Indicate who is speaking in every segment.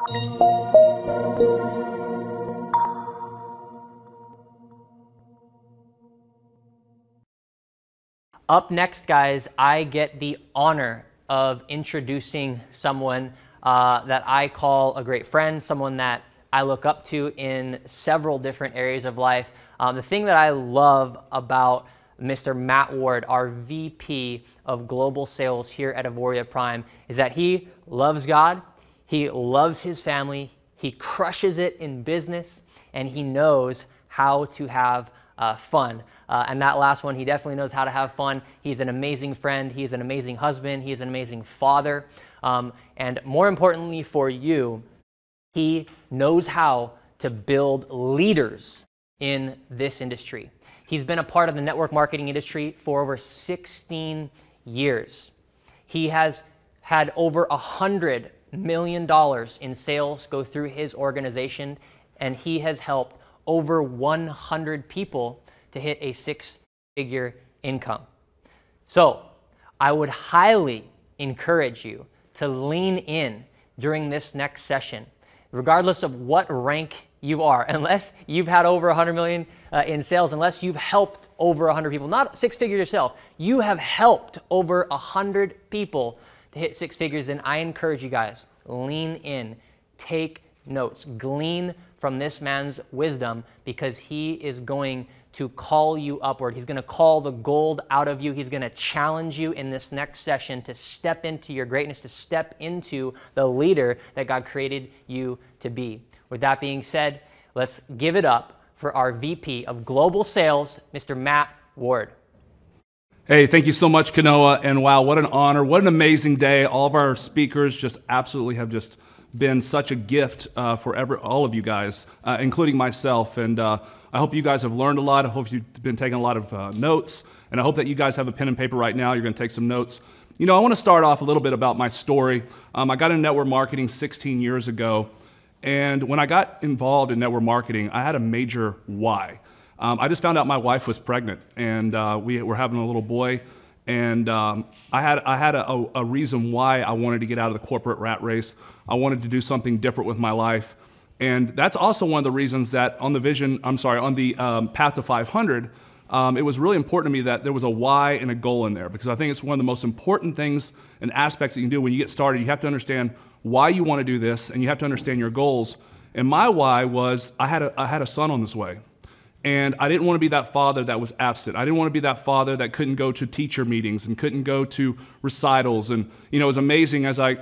Speaker 1: Up next, guys, I get the honor of introducing someone that I call a great friend, someone that I look up to in several different areas of life. The thing that I love about Mr. Matt Ward, our VP of Global Sales here at Avoria Prime, is that he loves God, he loves his family, he crushes it in business, and he knows how to have fun. And that last one, he definitely knows how to have fun. He's an amazing friend. He's an amazing husband. He's an amazing father. And more importantly for you, he knows how to build leaders in this industry. He's been a part of the network marketing industry for over 16 years. He has had over $100 million in sales go through his organization, and he has helped over 100 people to hit a six-figure income. So I would highly encourage you to lean in during this next session, regardless of what rank you are, unless you've had over 100 million in sales, unless you've helped over 100 people, not six figures yourself, you have helped over 100 people to hit six figures. And I encourage you guys, lean in, take notes, glean from this man's wisdom, because he is going to call you upward. He's going to call the gold out of you. He's going to challenge you in this next session to step into your greatness, to step into the leader that God created you to be. With that being said, let's give it up for our VP of Global Sales, Mr. Matt Ward.
Speaker 2: Hey, thank you so much, Kanoa. And wow, what an honor. What an amazing day. All of our speakers just absolutely have just been such a gift for all of you guys, including myself. And I hope you guys have learned a lot. I hope you've been taking a lot of notes. And I hope that you guys have a pen and paper right now. You're going to take some notes. You know, I want to start off a little bit about my story. I got into network marketing 16 years ago. And when I got involved in network marketing, I had a major why. I just found out my wife was pregnant, and we were having a little boy. And I had a reason why I wanted to get out of the corporate rat race. I wanted to do something different with my life. And that's also one of the reasons that on the Path to 500, it was really important to me that there was a why and a goal in there, because I think it's one of the most important things and aspects that you can do when you get started. You have to understand why you want to do this, and you have to understand your goals. And my why was I had a son on this way. And I didn't want to be that father that was absent. I didn't want to be that father that couldn't go to teacher meetings and couldn't go to recitals. And you know, it was amazing as I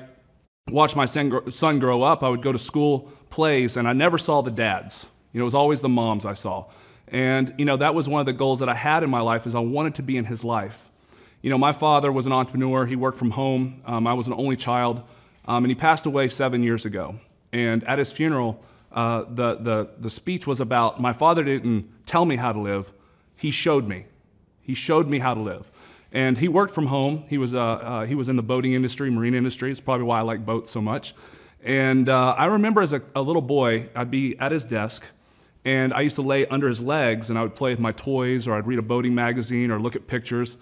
Speaker 2: watched my son grow up. I would go to school plays, and I never saw the dads. You know, it was always the moms I saw. And you know, that was one of the goals that I had in my life, is I wanted to be in his life. You know, my father was an entrepreneur. He worked from home. I was an only child, and he passed away 7 years ago. And at his funeral, the speech was about, my father didn't tell me how to live, he showed me. He showed me how to live. And he worked from home. He was in the boating industry, marine industry. It's probably why I like boats so much. And I remember as a little boy, I'd be at his desk, and I used to lay under his legs, and I would play with my toys, or I'd read a boating magazine or look at pictures.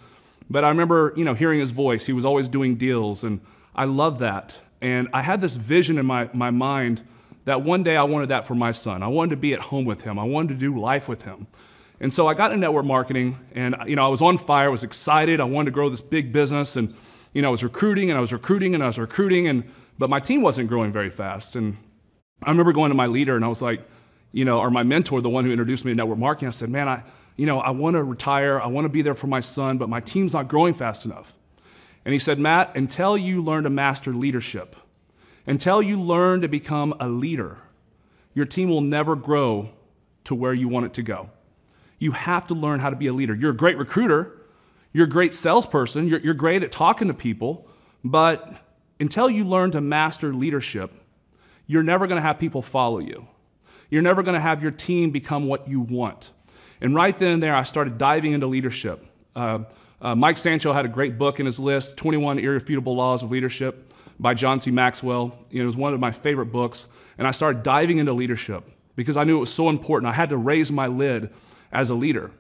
Speaker 2: But I remember, you know, hearing his voice. He was always doing deals, and I loved that. And I had this vision in my mind that one day I wanted that for my son. I wanted to be at home with him. I wanted to do life with him. And so I got into network marketing, and you know, I was on fire. I was excited. I wanted to grow this big business, and you know, I was recruiting, but my team wasn't growing very fast. And I remember going to my leader, and I was like, you know, or my mentor, the one who introduced me to network marketing, I said, man, I want to retire. I want to be there for my son, but my team's not growing fast enough. And he said, Matt, until you learn to master leadership, until you learn to become a leader, your team will never grow to where you want it to go. You have to learn how to be a leader. You're a great recruiter. You're a great salesperson. You're great at talking to people. But until you learn to master leadership, you're never going to have people follow you. You're never going to have your team become what you want. And right then and there, I started diving into leadership. Mike Sancho had a great book in his list, 21 Irrefutable Laws of Leadership, by John C. Maxwell. You know, it was one of my favorite books. And I started diving into leadership because I knew it was so important. I had to raise my lid as a leader.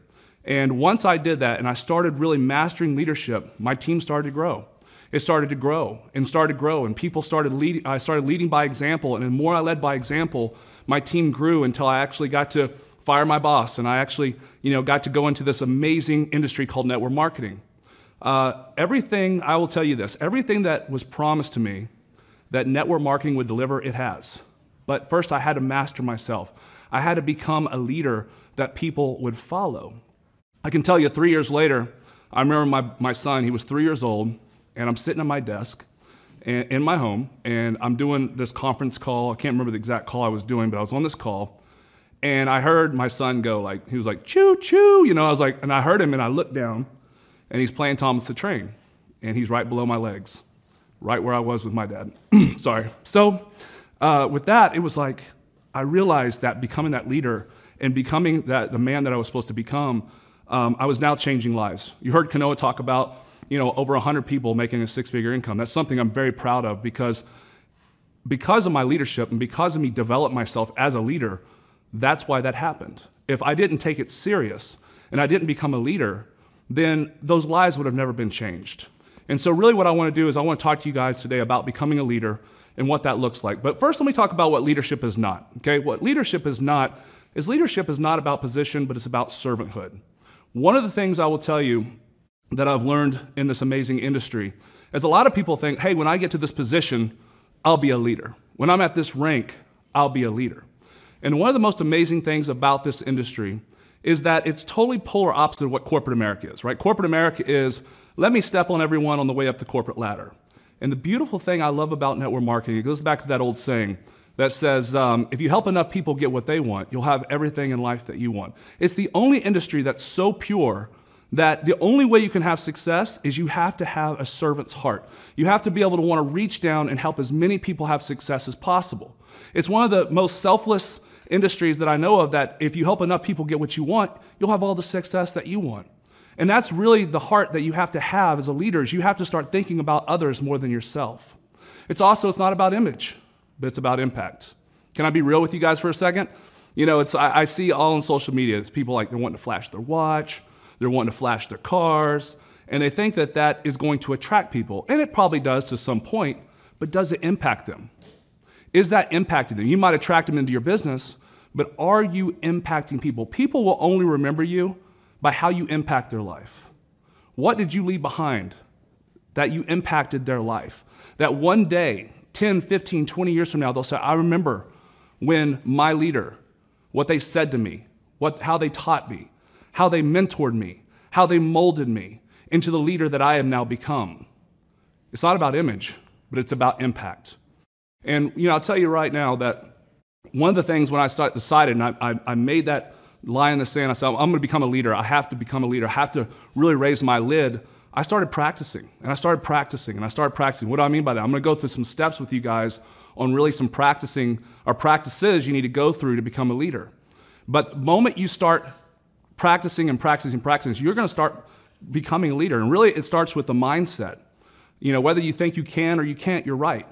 Speaker 2: And once I did that and I started really mastering leadership, my team started to grow. it started to grow and started to grow, and people started leading. I started leading by example, and the more I led by example, my team grew until I actually got to fire my boss, and I actually, got to go into this amazing industry called network marketing. Everything, I will tell you this, everything that was promised to me that network marketing would deliver, it has. But first, I had to master myself. I had to become a leader that people would follow. I can tell you 3 years later, I remember my son, he was 3 years old, and I'm sitting at my desk in my home, and I'm doing this conference call. I can't remember the exact call I was doing, but I was on this call, and I heard my son go he was like, choo, choo, I was like, and I heard him, and I looked down, and he's playing Thomas the Train, and he's right below my legs, right where I was with my dad. Sorry. So with that, it was like, I realized that becoming that leader and becoming the man that I was supposed to become, I was now changing lives. You heard Kanoa talk about, over 100 people making a six-figure income. That's something I'm very proud of because of my leadership and because of me developing myself as a leader, that's why that happened. If I didn't take it serious and I didn't become a leader, then those lives would have never been changed. And so really what I want to do is I want to talk to you guys today about becoming a leader and what that looks like. But first, let me talk about what leadership is not. Okay, what leadership is not about position, but it's about servanthood. One of the things I will tell you that I've learned in this amazing industry is a lot of people think, hey, when I get to this position, I'll be a leader. When I'm at this rank, I'll be a leader. And one of the most amazing things about this industry is that it's totally polar opposite of what corporate America is, right? Corporate America is, let me step on everyone on the way up the corporate ladder. And the beautiful thing I love about network marketing, it goes back to that old saying that says, if you help enough people get what they want, you'll have everything in life that you want. It's the only industry that's so pure that the only way you can have success is you have to have a servant's heart. You have to be able to want to reach down and help as many people have success as possible. It's one of the most selfless industries that I know of that if you help enough people get what you want, you'll have all the success that you want. And that's really the heart that you have to have as a leader, is you have to start thinking about others more than yourself. It's not about image, but it's about impact. Can I be real with you guys for a second? I see all on social media, it's people they're wanting to flash their watch, they're wanting to flash their cars, and they think that that is going to attract people. And it probably does to some point, but does it impact them? Is that impacting them? You might attract them into your business, but are you impacting people? People will only remember you by how you impact their life. What did you leave behind that you impacted their life? That one day, 10, 15, 20 years from now, they'll say, I remember when my leader, what they said to me, how they taught me, how they mentored me, how they molded me into the leader that I have now become. It's not about image, but it's about impact. And I'll tell you right now that one of the things when I decided, and I made that line in the sand, I said, I'm going to become a leader. I have to become a leader. I have to really raise my lid. I started practicing, and I started practicing, and I started practicing. What do I mean by that? I'm going to go through some steps with you guys on really some practicing or practices you need to go through to become a leader. But the moment you start practicing and practicing, you're going to start becoming a leader. And really, it starts with the mindset. Whether you think you can or you can't, you're right.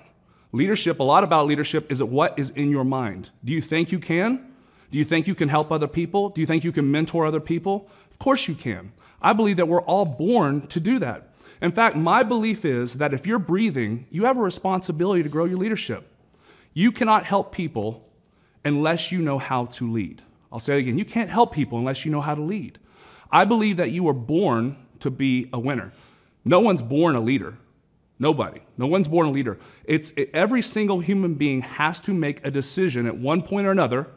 Speaker 2: Leadership, a lot about leadership is what is in your mind. Do you think you can? Do you think you can help other people? Do you think you can mentor other people? Of course you can. I believe that we're all born to do that. In fact, my belief is that if you're breathing, you have a responsibility to grow your leadership. You cannot help people unless you know how to lead. I'll say it again. You can't help people unless you know how to lead. I believe that you were born to be a winner. No one's born a leader. Nobody. No one's born a leader. Every single human being has to make a decision at one point or another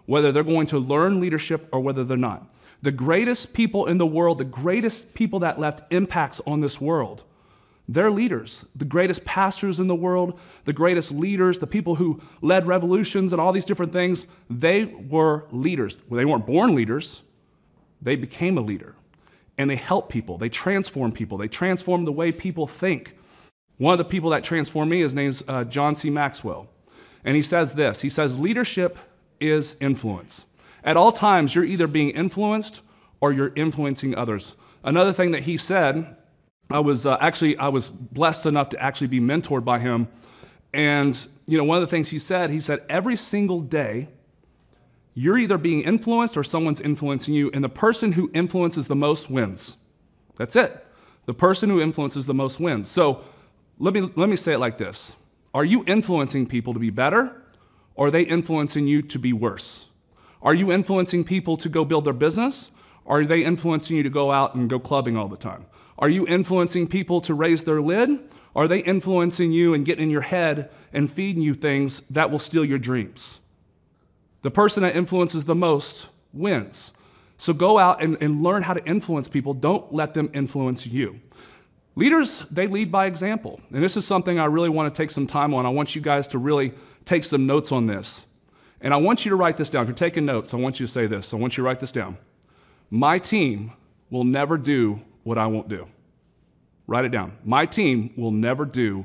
Speaker 2: whether they're going to learn leadership or whether they're not. The greatest people in the world, the greatest people that left impacts on this world, they're leaders. The greatest pastors in the world, the greatest leaders, the people who led revolutions and all these different things, they were leaders. Well, they weren't born leaders. They became a leader. And they helped people. They transformed people. They transformed the way people think. One of the people that transformed me, his name's John C. Maxwell. And he says this. He says, leadership is influence. At all times, you're either being influenced or you're influencing others. Another thing that he said, I was blessed enough to actually be mentored by him. And one of the things he said, every single day, you're either being influenced or someone's influencing you, and the person who influences the most wins. That's it. The person who influences the most wins. So let me say it like this. Are you influencing people to be better, or are they influencing you to be worse? Are you influencing people to go build their business, or are they influencing you to go out and go clubbing all the time? Are you influencing people to raise their lid, or are they influencing you and getting in your head and feeding you things that will steal your dreams? The person that influences the most wins. So go out and learn how to influence people. Don't let them influence you. Leaders, they lead by example. And this is something I really want to take some time on. I want you guys to really take some notes on this. And I want you to write this down. If you're taking notes, I want you to say this. I want you to write this down. My team will never do what I won't do. Write it down. My team will never do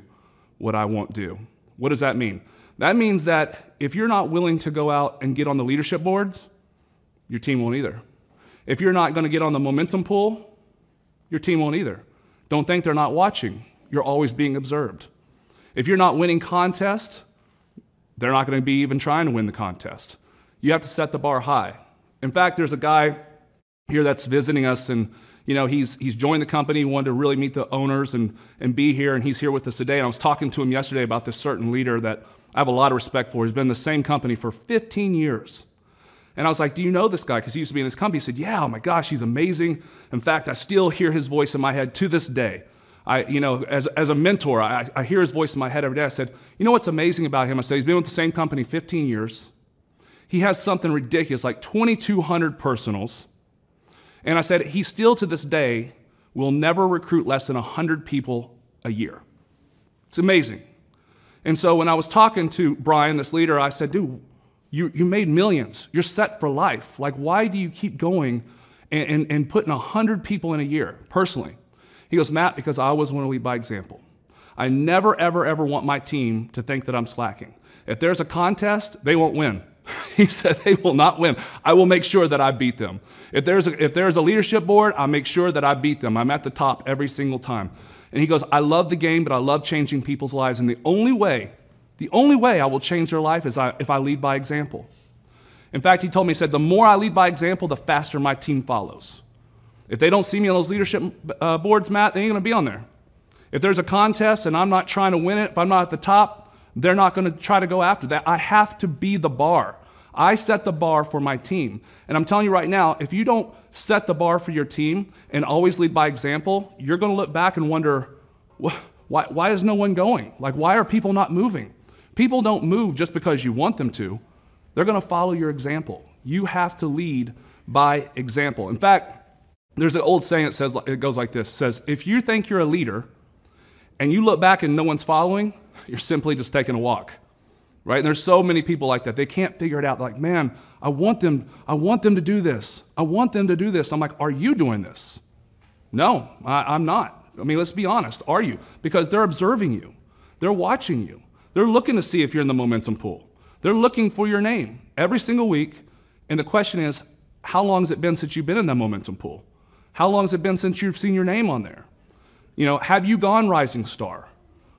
Speaker 2: what I won't do. What does that mean? That means that if you're not willing to go out and get on the leadership boards, your team won't either. If you're not going to get on the momentum pool, your team won't either. Don't think they're not watching. You're always being observed. If you're not winning contests, they're not going to be even trying to win the contest. You have to set the bar high. In fact, there's a guy here that's visiting us, and he's joined the company. He wanted to really meet the owners and be here, and he's here with us today. And I was talking to him yesterday about this certain leader that I have a lot of respect for. He's been in the same company for 15 years. And I was like, do you know this guy? Because he used to be in this company. He said, yeah, oh my gosh, he's amazing. In fact, I still hear his voice in my head to this day. As a mentor, I hear his voice in my head every day. I said, you know what's amazing about him? I said, he's been with the same company 15 years. He has something ridiculous, like 2,200 personals. And I said, he still to this day will never recruit less than 100 people a year. It's amazing. And so when I was talking to Brian, this leader, I said, dude, you made millions. You're set for life. Like, why do you keep going and putting 100 people in a year, personally? He goes, Matt, because I always want to lead by example. I never, ever, ever want my team to think that I'm slacking. If there's a contest, they won't win. He said they will not win. I will make sure that I beat them. If there's a leadership board, I'll make sure that I beat them. I'm at the top every single time. And he goes, I love the game, but I love changing people's lives. And the only way I will change their life is if I lead by example. In fact, he told me, he said, the more I lead by example, the faster my team follows. If they don't see me on those leadership boards, Matt, they ain't going to be on there. If there's a contest and I'm not trying to win it, if I'm not at the top, they're not going to try to go after that. I have to be the bar. I set the bar for my team. And I'm telling you right now, if you don't set the bar for your team and always lead by example, you're going to look back and wonder, why is no one going? Like, why are people not moving? People don't move just because you want them to. They're going to follow your example. You have to lead by example. In fact, there's an old saying that says, it goes like this. It says, if you think you're a leader and you look back and no one's following, you're simply just taking a walk, right? And there's so many people like that. They can't figure it out. They're like, man, I want them to do this. I want them to do this. I'm like, are you doing this? No, I'm not. I mean, let's be honest. Are you? Because they're observing you. They're watching you. They're looking to see if you're in the momentum pool. They're looking for your name every single week. And the question is, how long has it been since you've been in that momentum pool? How long has it been since you've seen your name on there? Have you gone Rising Star?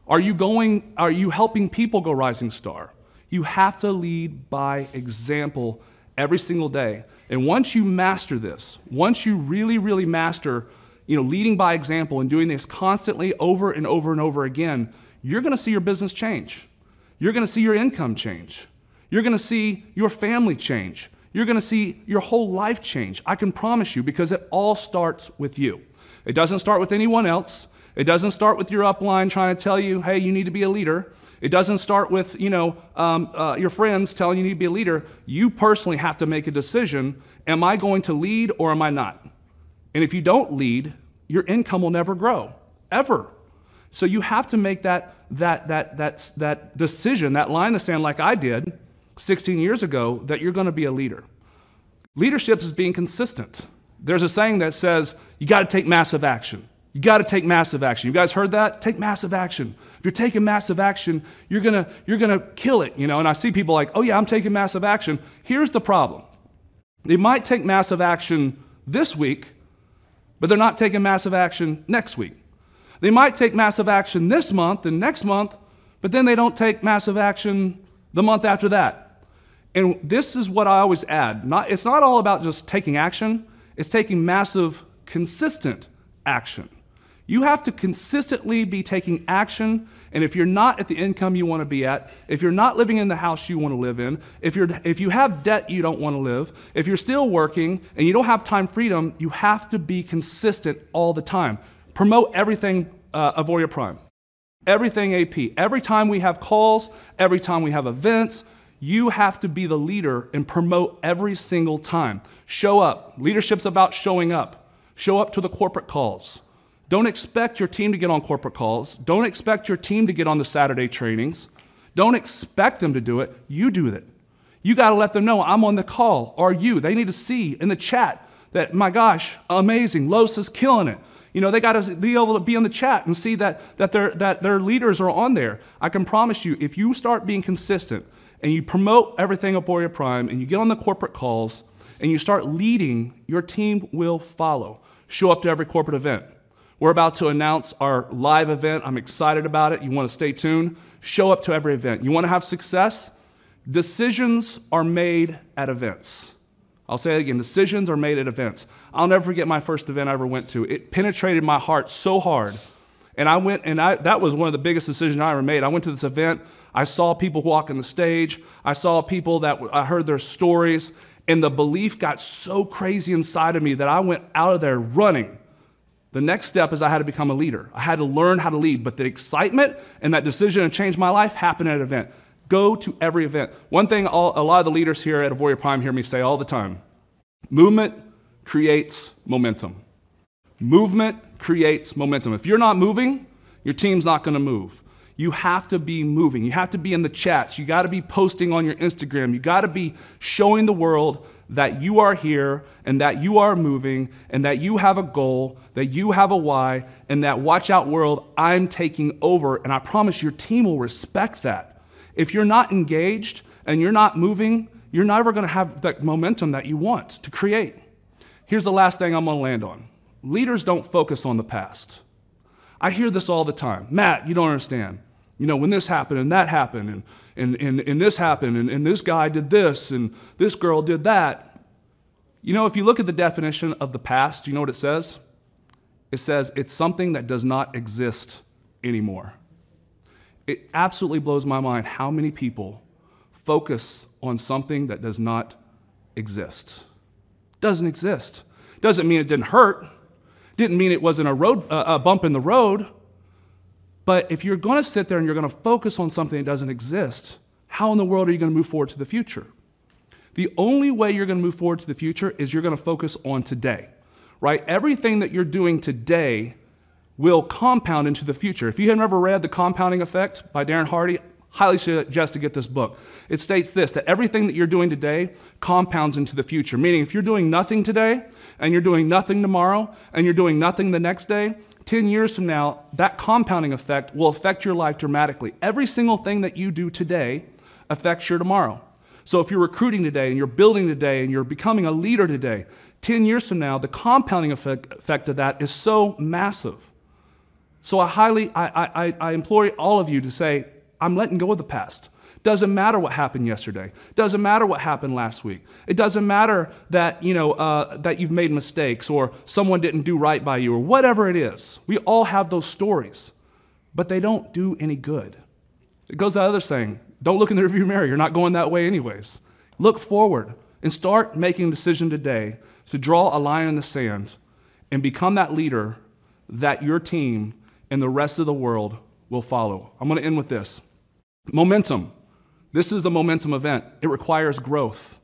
Speaker 2: Are you helping people go Rising Star? You have to lead by example every single day. And once you master this, once you really, really master, leading by example and doing this constantly over and over and over again, you're going to see your business change. You're going to see your income change. You're going to see your family change. You're going to see your whole life change. I can promise you, because it all starts with you. It doesn't start with anyone else. It doesn't start with your upline trying to tell you, hey, you need to be a leader. It doesn't start with your friends telling you need to be a leader. You personally have to make a decision. Am I going to lead or am I not? And if you don't lead, your income will never grow, ever. So you have to make that decision, that line in the sand like I did 16 years ago, that you're going to be a leader. Leadership is being consistent. There's a saying that says, you got to take massive action. You got to take massive action. You guys heard that? Take massive action. If you're taking massive action, you're gonna kill it, And I see people like, oh yeah, I'm taking massive action. Here's the problem. They might take massive action this week, but they're not taking massive action next week. They might take massive action this month and next month, but then they don't take massive action the month after that. And this is what I always add. It's not all about just taking action. It's taking massive, consistent action. You have to consistently be taking action, and if you're not at the income you want to be at, if you're not living in the house you want to live in, if you have debt you don't want to live, if you're still working and you don't have time freedom, you have to be consistent all the time. Promote everything Avoria Prime. Everything AP. Every time we have calls, every time we have events, you have to be the leader and promote every single time. Show up. Leadership's about showing up. Show up to the corporate calls. Don't expect your team to get on corporate calls. Don't expect your team to get on the Saturday trainings. Don't expect them to do it. You do it. You got to let them know, I'm on the call. Are you? They need to see in the chat that, my gosh, amazing, Los is killing it. You know, they got to be able to be in the chat and see that their leaders are on there. I can promise you, if you start being consistent and you promote everything Avoria Prime and you get on the corporate calls and you start leading, your team will follow. Show up to every corporate event. We're about to announce our live event. I'm excited about it. You want to stay tuned? Show up to every event. You want to have success? Decisions are made at events. I'll say it again. Decisions are made at events. I'll never forget my first event I ever went to. It penetrated my heart so hard. And I went, and that was one of the biggest decisions I ever made. I went to this event. I saw people walk on the stage. I saw people that I heard their stories. And the belief got so crazy inside of me that I went out of there running. The next step is I had to become a leader. I had to learn how to lead, but the excitement and that decision to change my life happened at an event. Go to every event. One thing a lot of the leaders here at Avoria Prime hear me say all the time, movement creates momentum. Movement creates momentum. If you're not moving, your team's not gonna move. You have to be moving. You have to be in the chats. You gotta be posting on your Instagram. You gotta be showing the world that you are here and that you are moving and that you have a goal, that you have a why, and that watch out world, I'm taking over. And I promise your team will respect that. If you're not engaged and you're not moving, you're never gonna have that momentum that you want to create. Here's the last thing I'm gonna land on. Leaders don't focus on the past. I hear this all the time. Matt, you don't understand. You know, when this happened and that happened and this happened and this guy did this and this girl did that. You know, if you look at the definition of the past, you know what it says? It says it's something that does not exist anymore. It absolutely blows my mind how many people focus on something that does not exist. Doesn't exist. Doesn't mean it didn't hurt. Didn't mean it wasn't a bump in the road. But if you're going to sit there and you're going to focus on something that doesn't exist, how in the world are you going to move forward to the future? The only way you're going to move forward to the future is you're going to focus on today, right? Everything that you're doing today will compound into the future. If you have never read The Compounding Effect by Darren Hardy, highly suggest to get this book. It states this, that everything that you're doing today compounds into the future. Meaning if you're doing nothing today and you're doing nothing tomorrow and you're doing nothing the next day, 10 years from now, that compounding effect will affect your life dramatically. Every single thing that you do today affects your tomorrow. So if you're recruiting today and you're building today and you're becoming a leader today, 10 years from now, the compounding effect of that is so massive. So I implore all of you to say, I'm letting go of the past. Doesn't matter what happened yesterday. Doesn't matter what happened last week. It doesn't matter that, that you've made mistakes or someone didn't do right by you or whatever it is. We all have those stories, but they don't do any good. It goes to the other saying, don't look in the rearview mirror. You're not going that way anyways. Look forward and start making a decision today to draw a line in the sand and become that leader that your team and the rest of the world will follow. I'm going to end with this. Momentum. This is a momentum event. It requires growth.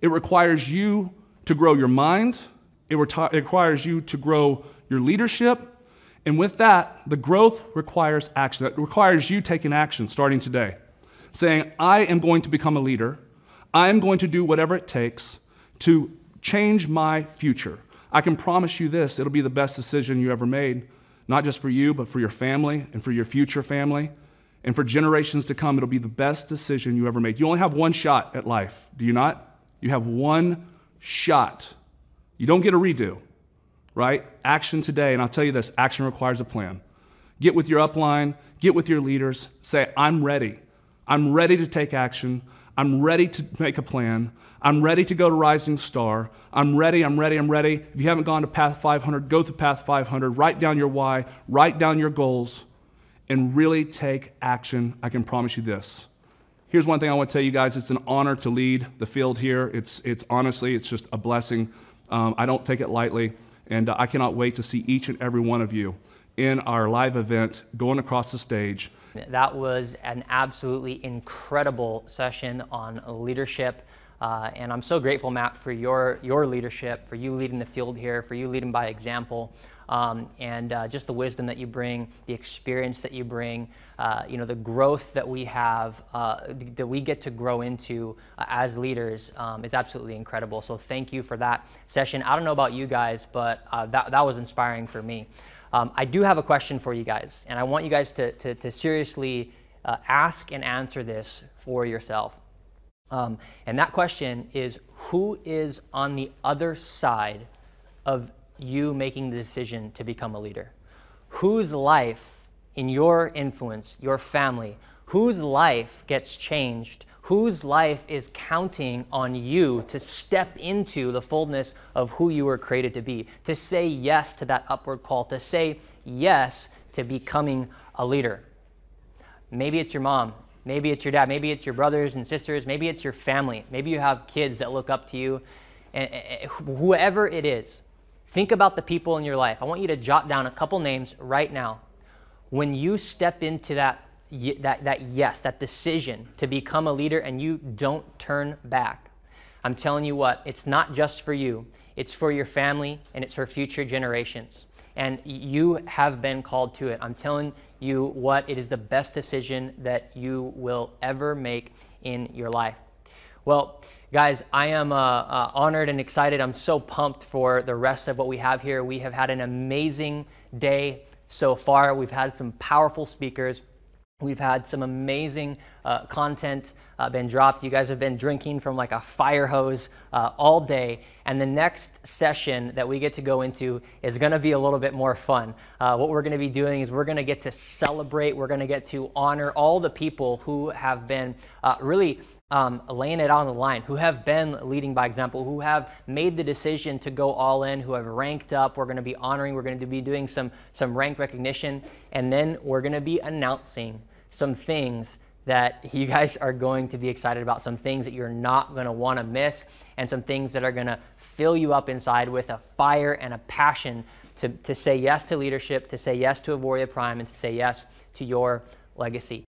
Speaker 2: It requires you to grow your mind. It requires you to grow your leadership. And with that, the growth requires action. It requires you taking action starting today. Saying, I am going to become a leader. I am going to do whatever it takes to change my future. I can promise you this, it'll be the best decision you ever made, not just for you, but for your family and for your future family. And for generations to come, it'll be the best decision you ever made. You only have one shot at life, do you not? You have one shot. You don't get a redo, right? Action today, and I'll tell you this, action requires a plan. Get with your upline, get with your leaders, say, I'm ready. I'm ready to take action. I'm ready to make a plan. I'm ready to go to Rising Star. I'm ready. If you haven't gone to Path 500, go to Path 500. Write down your why, write down your goals, and really take action. I can promise you this. Here's one thing I want to tell you guys. It's an honor to lead the field here. It's honestly, it's just a blessing. I don't take it lightly, and I cannot wait to see each and every one of you in our live event going across the stage.
Speaker 1: That was an absolutely incredible session on leadership. And I'm so grateful, Matt, for your leadership, for you leading the field here, for you leading by example, and just the wisdom that you bring, the experience that you bring, the growth that we have, that we get to grow into as leaders is absolutely incredible. So thank you for that session. I don't know about you guys, but that was inspiring for me. I do have a question for you guys, and I want you guys to seriously ask and answer this for yourself. And that question is, who is on the other side of you making the decision to become a leader? Whose life in your influence, your family, whose life gets changed? Whose life is counting on you to step into the fullness of who you were created to be, to say yes to that upward call, to say yes to becoming a leader? Maybe it's your mom. Maybe it's your dad. Maybe it's your brothers and sisters. Maybe it's your family. Maybe you have kids that look up to you. And whoever it is, think about the people in your life. I want you to jot down a couple names right now. When you step into that yes, that decision to become a leader, and you don't turn back, I'm telling you what, it's not just for you. It's for your family, and it's for future generations. And you have been called to it. I'm telling you what, it is the best decision that you will ever make in your life. Well, guys, I am honored and excited. I'm so pumped for the rest of what we have here. We have had an amazing day so far. We've had some powerful speakers. We've had some amazing content been dropped. You guys have been drinking from like a fire hose all day. And the next session that we get to go into is going to be a little bit more fun. What we're going to be doing is we're going to get to celebrate. We're going to get to honor all the people who have been really laying it on the line, who have been leading by example, who have made the decision to go all in, who have ranked up. We're going to be honoring. We're going to be doing some rank recognition. And then we're going to be announcing some things that you guys are going to be excited about, some things that you're not going to want to miss, and some things that are going to fill you up inside with a fire and a passion to say yes to leadership, to say yes to Avoria Prime, and to say yes to your legacy.